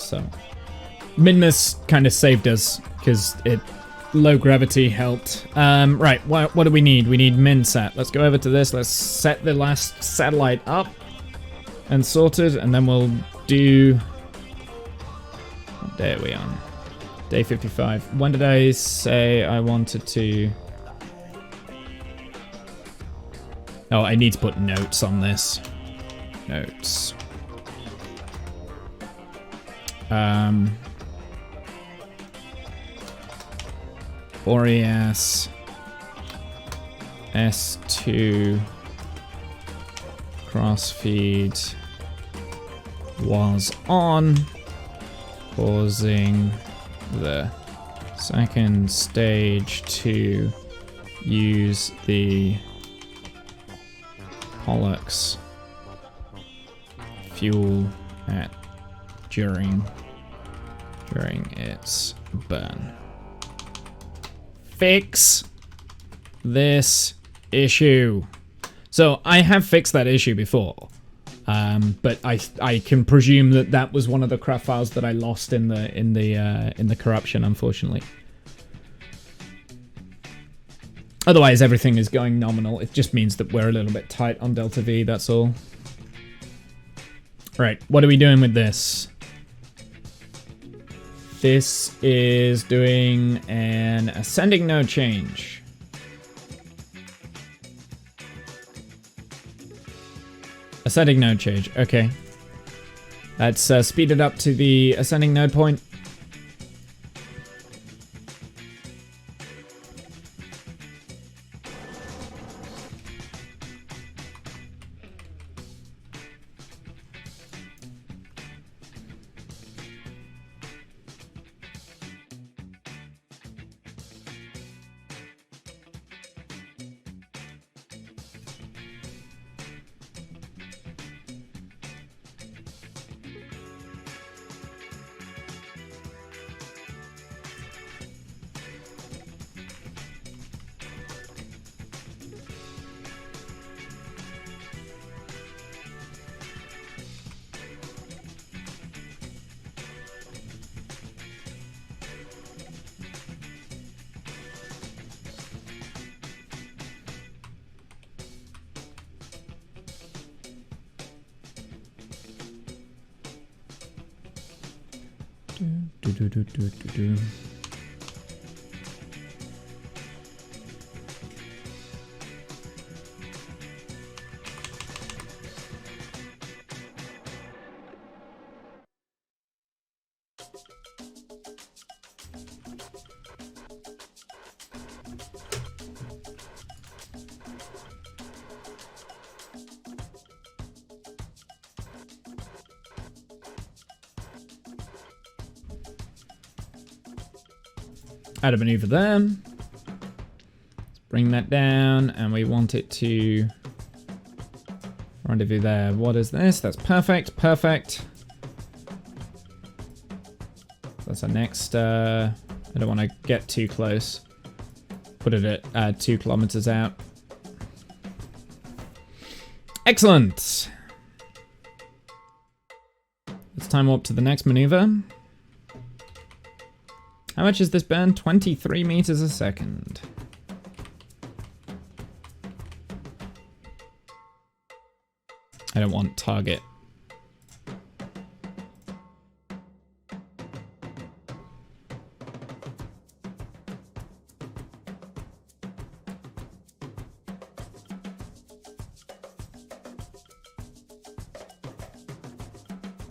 So Midness kind of saved us because low gravity helped. Right, what do we need? We need MinSat. Let's go over to this. Let's set the last satellite up and sorted, and then we'll do... What day are we on? Day 55. When did I say I wanted to... Oh, I need to put notes on this. Notes. Boreas S2 crossfeed was on, causing the second stage to use the WombleX fuel during its burn. Fix this issue. So I have fixed that issue before, but I can presume that was one of the craft files that I lost in the corruption, unfortunately. Otherwise, everything is going nominal. It just means that we're a little bit tight on Delta V, that's all. Right, what are we doing with this? This is doing an ascending node change. Ascending node change, okay. Let's speed it up to the ascending node point. Do. Add a maneuver there. Let's bring that down, and we want it to rendezvous there. What is this? That's perfect, perfect. That's our next, I don't want to get too close. Put it at 2 kilometers out. Excellent. Let's time warp to the next maneuver. How much is this burn? 23 meters a second. I don't want target.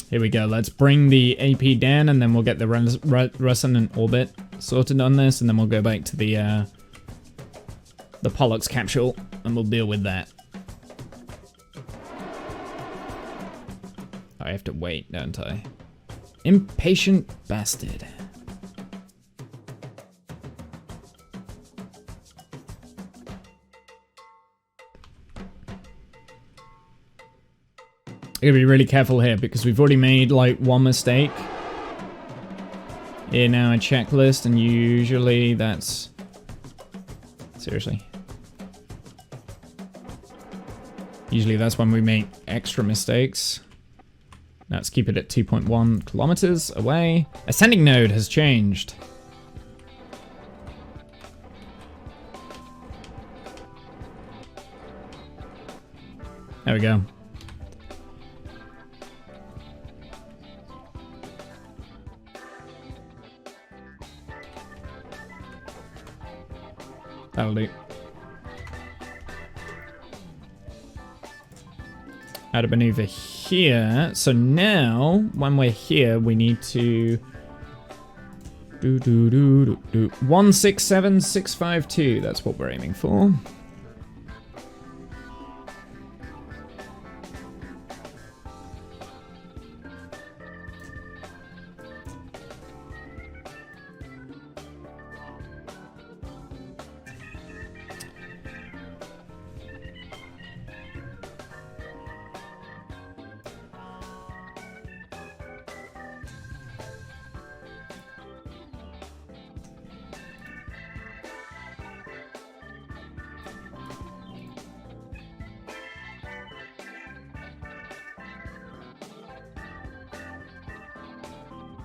Here we go. Let's bring the AP down, and then we'll get the resonant orbit sorted on this, and then we'll go back to the WombleX capsule, and we'll deal with that. I have to wait, don't I? Impatient bastard. I gotta be really careful here because we've already made like one mistake in our checklist, and usually that's... Seriously. Usually that's when we make extra mistakes. Let's keep it at 2.1 kilometers away. Ascending node has changed. There we go. That'll do. How to maneuver here. So now, when we're here, we need to do 167652. That's what we're aiming for.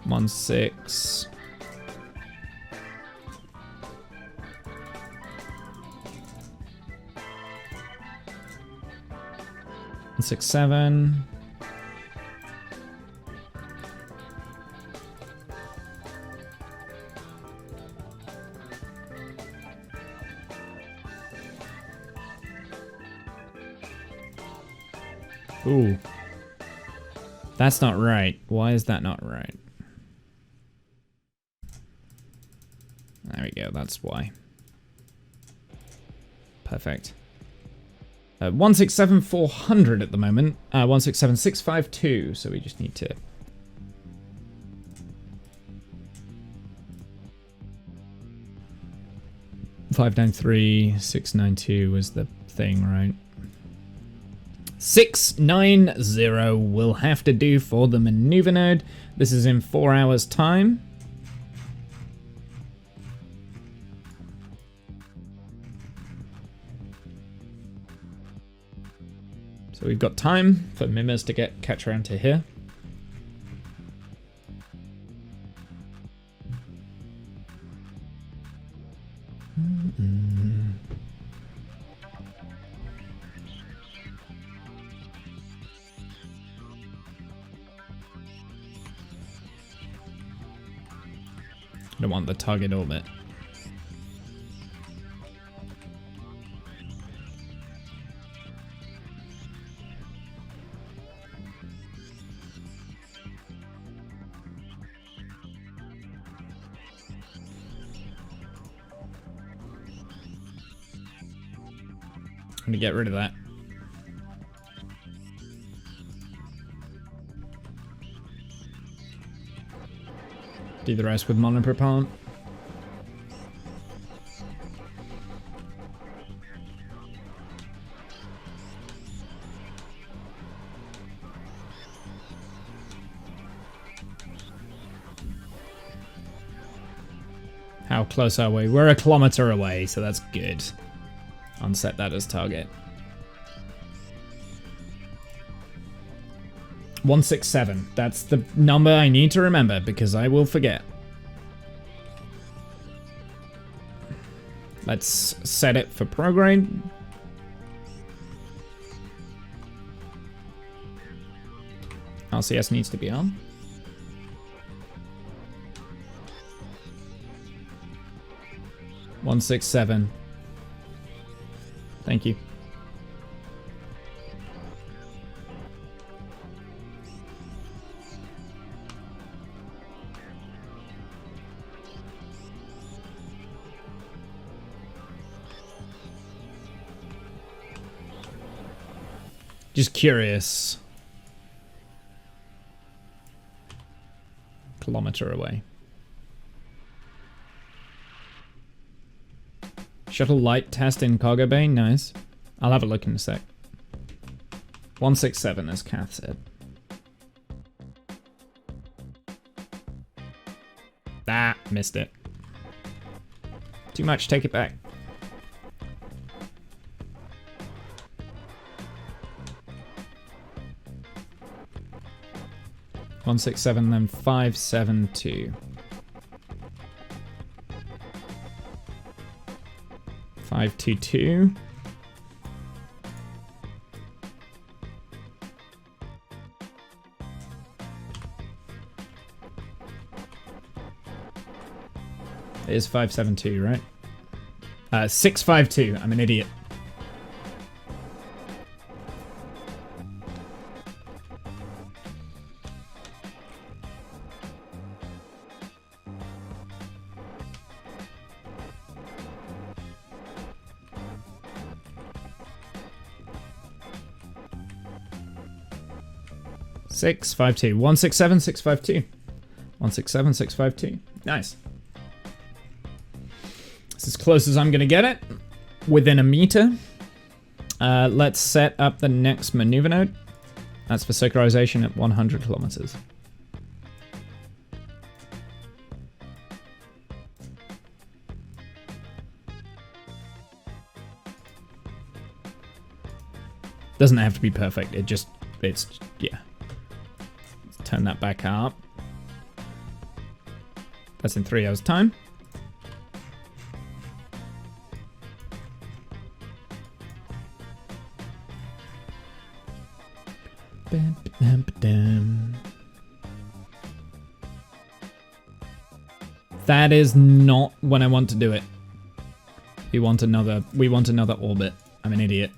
One six. One 6 7. Ooh. That's not right. Why is that not right? There we go, that's why. Perfect. 167400 at the moment. 167652, so we just need to... .593, 692 was the thing, right? 690 will have to do for the maneuver node. This is in 4 hours' time. So we've got time for Mimas to catch around to here. I don't want the target orbit. I'm gonna get rid of that. Do the rest with monopropellant. How close are we? We're a kilometer away, so that's good. Unset that as target. 167. That's the number I need to remember because I will forget. Let's set it for prograde. RCS needs to be on. One 167. Thank you. Just curious. Kilometer away. Shuttle light test in cargo bay, nice. I'll have a look in a sec. 167, as Kath said. Ah, missed it. Too much, take it back. 167, then 572. 522. It is 572, right? 652. I'm an idiot. Six, 5, 2. 167, 652. 167, 652. Nice. It's as close as I'm gonna get it. Within a meter. Let's set up the next maneuver node. That's for circularization at 100 kilometers. Doesn't have to be perfect. It's, yeah. Let's turn that back up. That's in 3 hours' time. That is not when I want to do it. We want another orbit. I'm an idiot.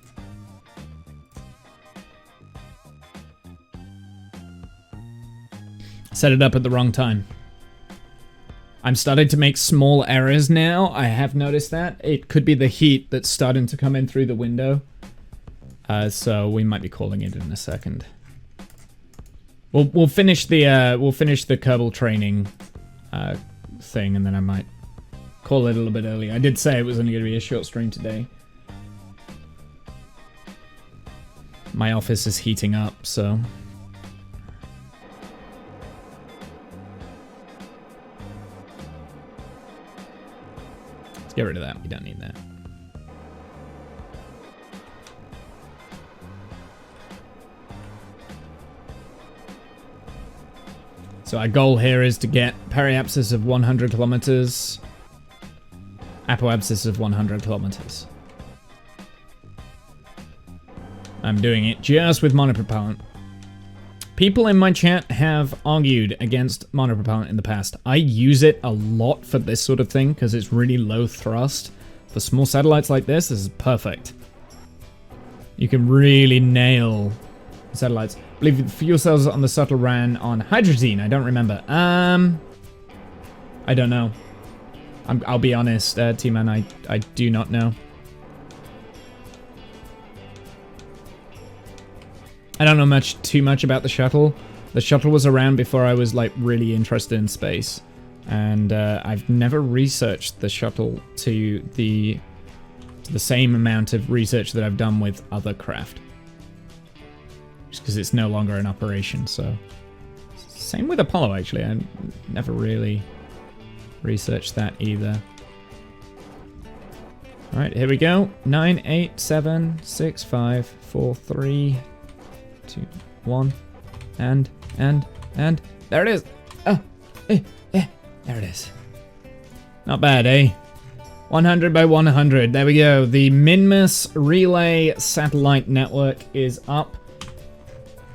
Set it up at the wrong time. I'm starting to make small errors now. I have noticed that. It could be the heat that's starting to come in through the window. So we might be calling it in a second. We'll finish the Kerbal training thing, and then I might call it a little bit early. I did say it was only going to be a short stream today. My office is heating up, so let's get rid of that. We don't need that. So our goal here is to get periapsis of 100 kilometers, apoapsis of 100 kilometers. I'm doing it just with monopropellant. People in my chat have argued against monopropellant in the past. I use it a lot for this sort of thing because it's really low thrust. For small satellites like this is perfect. You can really nail satellites. I believe the fuel cells on the shuttle ran on hydrazine. I don't remember. I don't know. I'll be honest, T-Man, I do not know. I don't know too much about the shuttle. The shuttle was around before I was like really interested in space, and I've never researched the shuttle to the same amount of research that I've done with other craft. Just because it's no longer in operation, so. Same with Apollo, actually. I never really researched that either. Alright, here we go. 9, 8, 7, 6, 5, 4, 3, 2, 1. And. There it is! Oh! There it is. Not bad, eh? 100 by 100. There we go. The Minmus Relay Satellite Network is up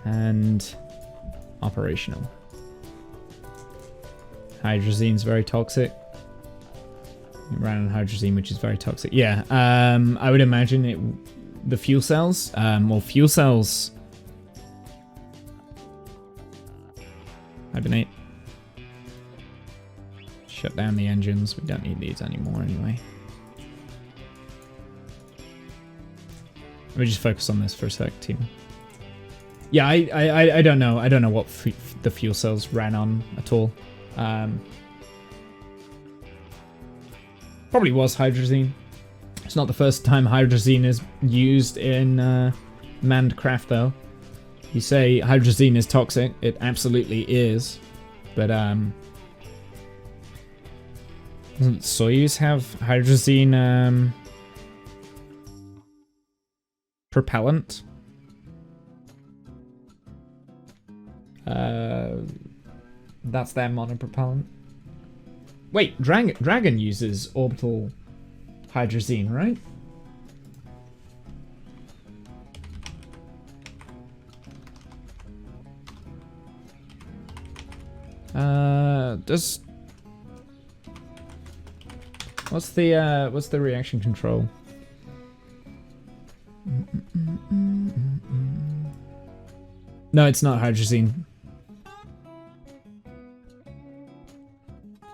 and operational. Hydrazine's very toxic. You ran on hydrazine, which is very toxic. Yeah, I would imagine the fuel cells. Well, fuel cells. Hibernate. Shut down the engines. We don't need these anymore anyway. Let me just focus on this for a sec, team. Yeah, I don't know. I don't know what the fuel cells ran on at all. Probably was hydrazine. It's not the first time hydrazine is used in manned craft, though. You say hydrazine is toxic. It absolutely is. But, doesn't Soyuz have hydrazine propellant? That's their monopropellant. Wait, Dragon uses orbital hydrazine, right? What's the reaction control? No, it's not hydrazine.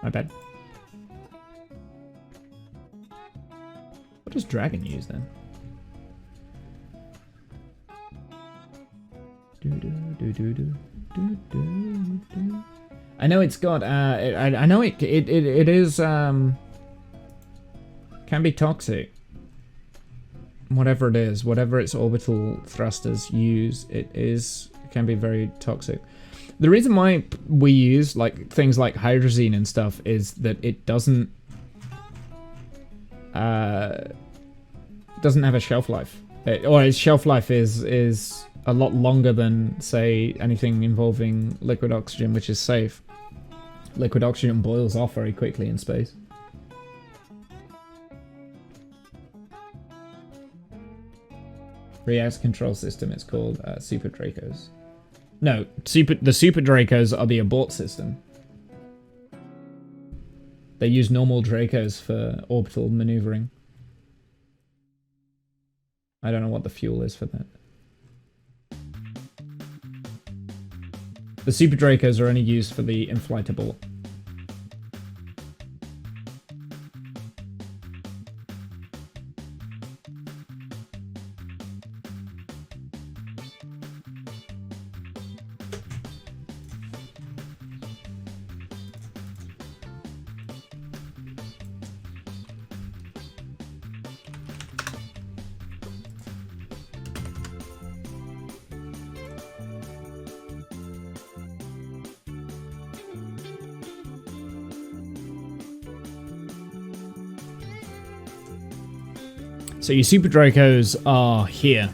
My bad. What does Dragon use then? I know it's got. I know it is. Can be toxic. Whatever it is, whatever its orbital thrusters use, it can be very toxic. The reason why we use like things like hydrazine and stuff is that it doesn't have a shelf life, or its shelf life is a lot longer than, say, anything involving liquid oxygen, which is safe. Liquid oxygen boils off very quickly in space. Reactor control system, it's called Super Dracos. No, the Super Dracos are the abort system. They use normal Dracos for orbital maneuvering. I don't know what the fuel is for that. The Super Dracos are only used for the in-flight abort. So your Super Dracos are here.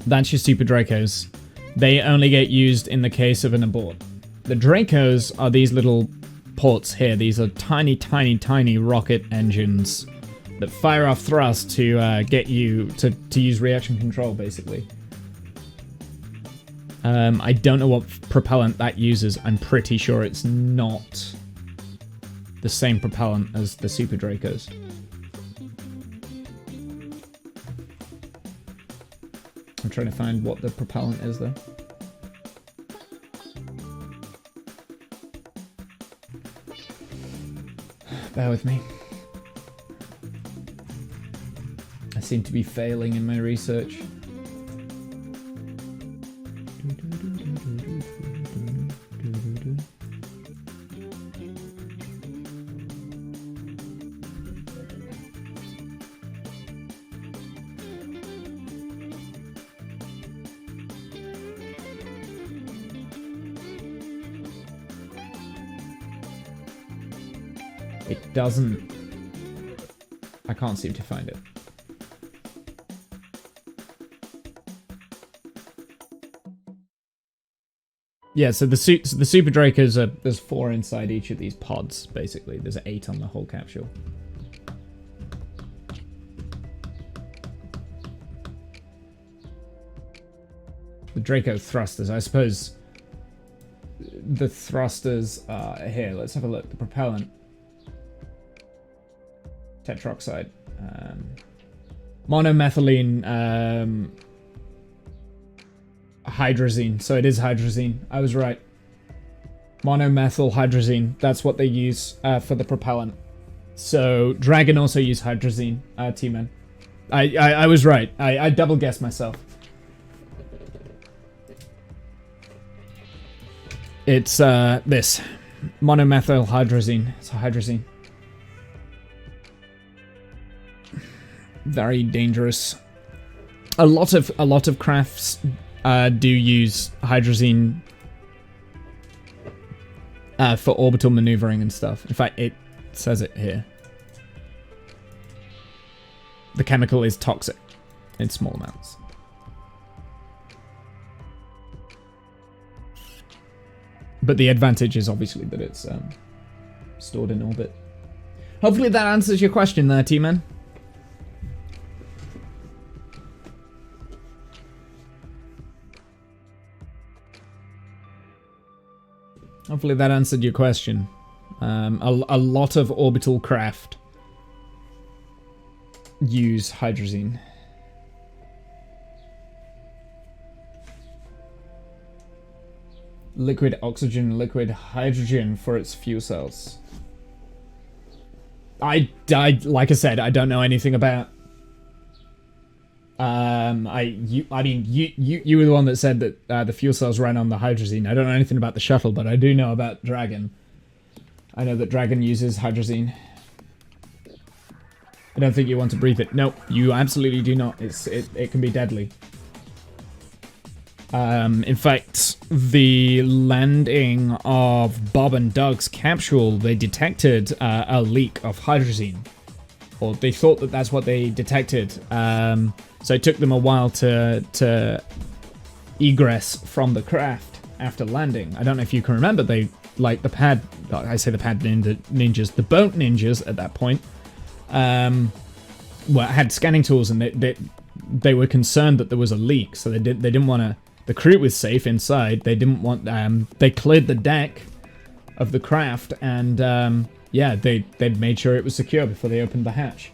That's your Super Dracos. They only get used in the case of an abort. The Dracos are these little ports here. These are tiny, tiny, tiny rocket engines that fire off thrust to get you to use reaction control, basically. I don't know what propellant that uses. I'm pretty sure it's not the same propellant as the Super Dracos. I'm trying to find what the propellant is, though. Bear with me. I seem to be failing in my research. It doesn't... I can't seem to find it. Yeah, so the Super Dracos are... There's 4 inside each of these pods, basically. There's 8 on the whole capsule. The Draco thrusters, I suppose... The thrusters are here. Let's have a look. The propellant. Tetroxide. Monomethylene hydrazine. So it is hydrazine. I was right. Monomethyl hydrazine. That's what they use for the propellant. So Dragon also use hydrazine, T-Man. I was right. I double guessed myself. It's this. Monomethyl hydrazine. It's a hydrazine. Very dangerous. A lot of crafts do use hydrazine for orbital maneuvering and stuff. In fact, it says it here. The chemical is toxic in small amounts. But the advantage is obviously that it's stored in orbit. Hopefully that answers your question there, T-Man. Hopefully that answered your question. A lot of orbital craft use hydrazine. Liquid oxygen, liquid hydrogen for its fuel cells. Like I said, I don't know anything about. You were the one that said that the fuel cells ran on the hydrazine. I don't know anything about the shuttle, but I do know about Dragon. I know that Dragon uses hydrazine. I don't think you want to breathe it. Nope, you absolutely do not. It can be deadly. In fact, the landing of Bob and Doug's capsule, they detected a leak of hydrazine. Or they thought that that's what they detected. So it took them a while to egress from the craft after landing. I don't know if you can remember, they, like the pad, I say the pad ninjas, the boat ninjas at that point, well, had scanning tools, and they were concerned that there was a leak, so they didn't want to. The crew was safe inside. They didn't want. They cleared the deck of the craft, and yeah, they'd made sure it was secure before they opened the hatch.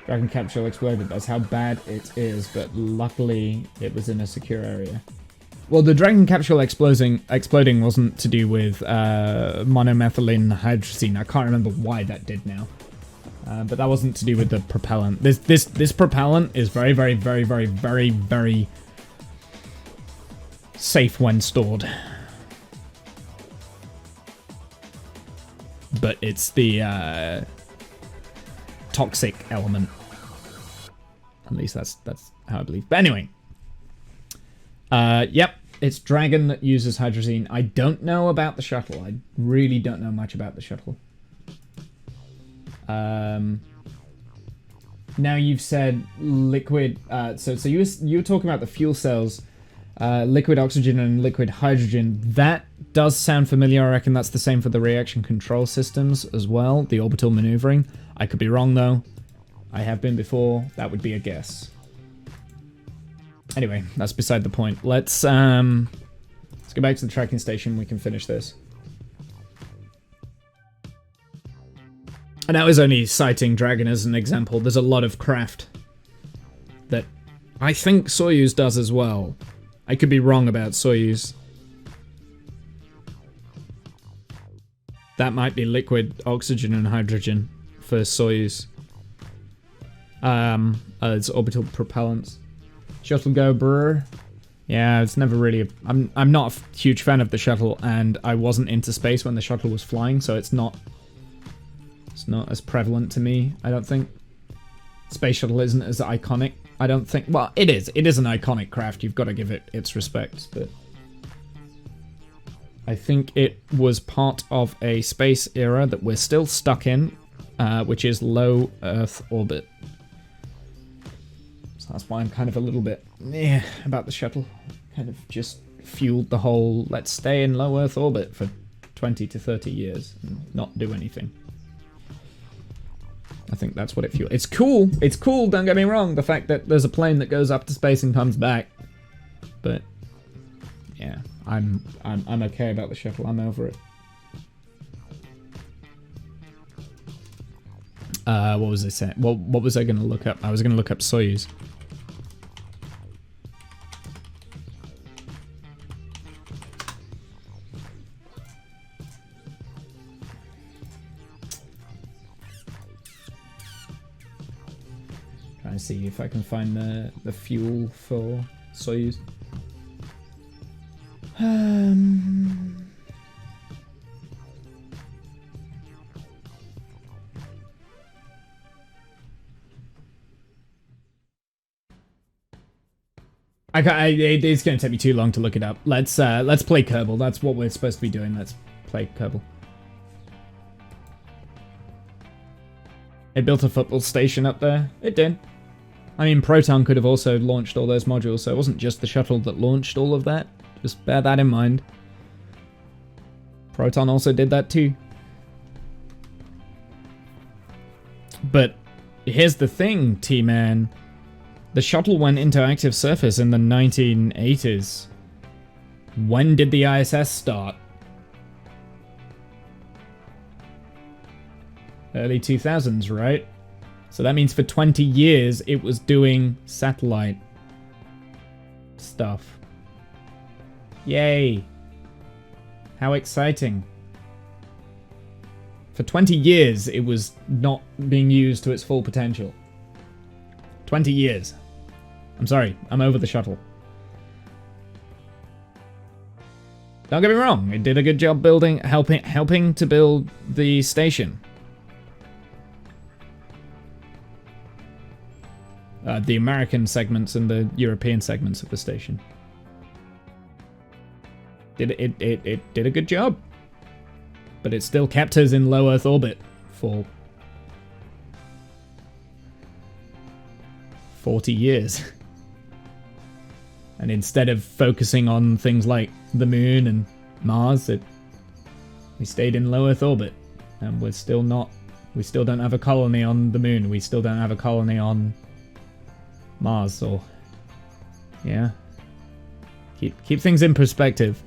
Dragon capsule exploded. That's how bad it is, but luckily it was in a secure area. Well, the Dragon capsule exploding wasn't to do with monomethylene hydrazine. I can't remember why that did now. But that wasn't to do with the propellant. This propellant is very, very, very, very, very, very safe when stored. But it's the toxic element. At least that's how I believe. But anyway. Yep, it's Dragon that uses hydrazine. I don't know about the shuttle. I really don't know much about the shuttle. Now you've said liquid, so you were talking about the fuel cells, liquid oxygen and liquid hydrogen. That does sound familiar. I reckon that's the same for the reaction control systems as well, the orbital maneuvering. I could be wrong though. I have been before. That would be a guess. Anyway, that's beside the point. Let's go back to the tracking station. We can finish this. And I was only citing Dragon as an example. There's a lot of craft that I think Soyuz does as well. I could be wrong about Soyuz. That might be liquid oxygen and hydrogen for Soyuz. It's orbital propellants. Shuttle go, brr. Yeah, it's never really. I'm not a huge fan of the shuttle, and I wasn't into space when the shuttle was flying, so it's not as prevalent to me, I don't think. Space shuttle isn't as iconic, I don't think. Well, it is. It is an iconic craft. You've got to give it its respect, but I think it was part of a space era that we're still stuck in, which is low Earth orbit. So that's why I'm kind of a little bit about the shuttle. Kind of just fueled the whole, let's stay in low Earth orbit for 20 to 30 years and not do anything. I think that's what it fueled. It's cool. It's cool, don't get me wrong. The fact that there's a plane that goes up to space and comes back. But yeah, I'm okay about the shuttle. I'm over it. What was I saying? Well, what was I going to look up? I was going to look up Soyuz. Trying to see if I can find the fuel for Soyuz. It's going to take me too long to look it up. Let's play Kerbal. That's what we're supposed to be doing. Let's play Kerbal. It built a football station up there. It did. I mean, Proton could have also launched all those modules, so it wasn't just the shuttle that launched all of that. Just bear that in mind. Proton also did that too. But here's the thing, T-Man. The shuttle went into active service in the 1980s. When did the ISS start? Early 2000s, right? So that means for 20 years it was doing satellite stuff. Yay. How exciting. For 20 years it was not being used to its full potential. 20 years. I'm sorry, I'm over the shuttle. Don't get me wrong, it did a good job building, helping to build the station. The American segments and the European segments of the station. It did a good job. But it still kept us in low Earth orbit for 40 years. And instead of focusing on things like the moon and Mars, we stayed in low Earth orbit. And we still don't have a colony on the moon. We still don't have a colony on Mars, or yeah. Keep things in perspective.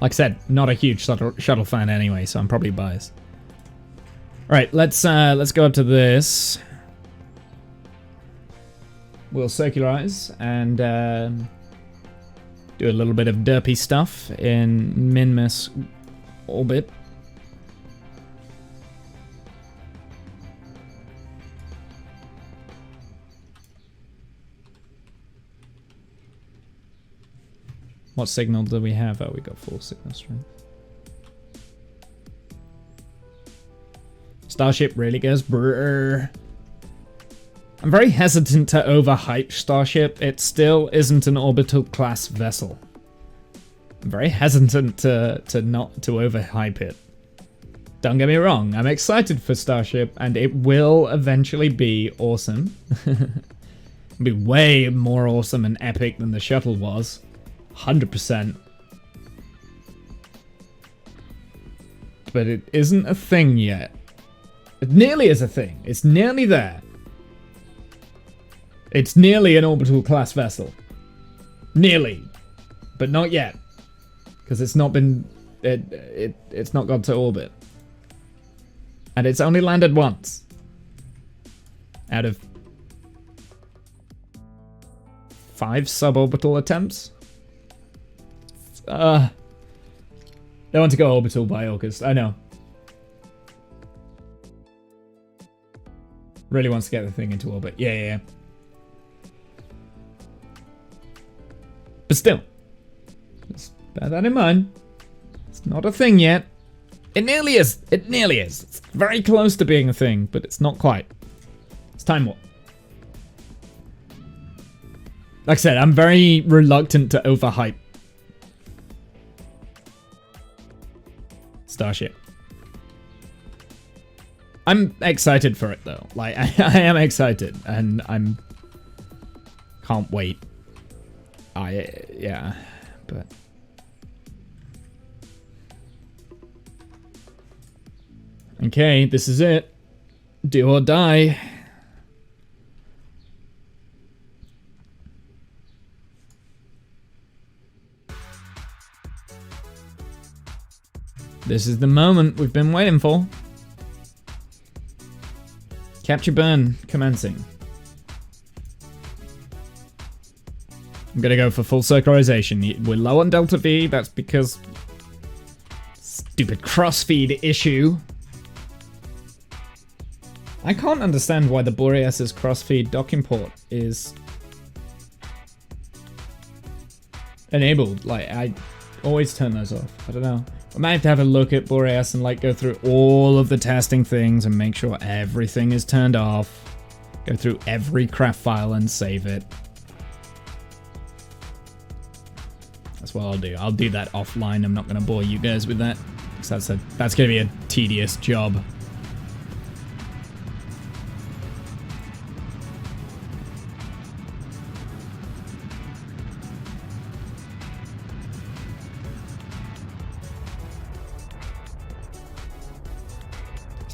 Like I said, not a huge shuttle fan anyway, so I'm probably biased. All right, let's go up to this. We'll circularize and do a little bit of derpy stuff in min-miss orbit. What signal do we have? Oh, we got full signal strength. Starship really goes brrr. I'm very hesitant to overhype Starship. It still isn't an orbital class vessel. I'm very hesitant to overhype it. Don't get me wrong, I'm excited for Starship, and it will eventually be awesome. It'll be way more awesome and epic than the shuttle was. 100%. But it isn't a thing yet. It nearly is a thing. It's nearly there. It's nearly an orbital class vessel. Nearly. But not yet. Because it's not been... It's not gone to orbit. And it's only landed once. Out of 5 suborbital attempts. They want to go orbital by August. I know. Really wants to get the thing into orbit. Yeah. But still, just bear that in mind. It's not a thing yet. It nearly is. It nearly is. It's very close to being a thing, but it's not quite. It's Time Warp. Like I said, I'm very reluctant to overhype Starship. I'm excited for it though. Like I am excited, and can't wait. Yeah, but okay, this is it. Do or die. This is the moment we've been waiting for. Capture burn commencing. I'm gonna go for full circularization. We're low on Delta V, that's because stupid crossfeed issue. I can't understand why the Boreas's crossfeed docking port is enabled. Like, I always turn those off. I don't know. I might have to have a look at Boreas and like go through all of the testing things and make sure everything is turned off. Go through every craft file and save it. That's what I'll do. I'll do that offline. I'm not going to bore you guys with that. Because that's going to be a tedious job.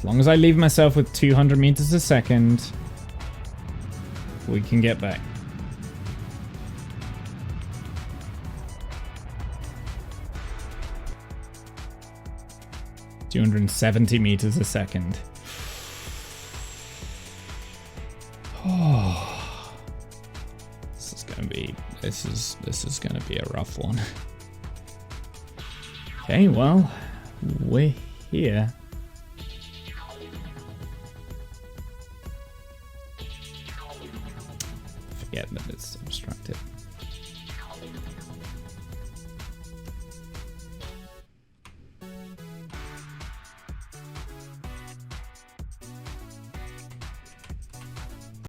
As long as I leave myself with 200 meters a second, we can get back. $270 meters a second. Oh, this is gonna be a rough one. Okay, well, we're here. Forget that it's obstructed.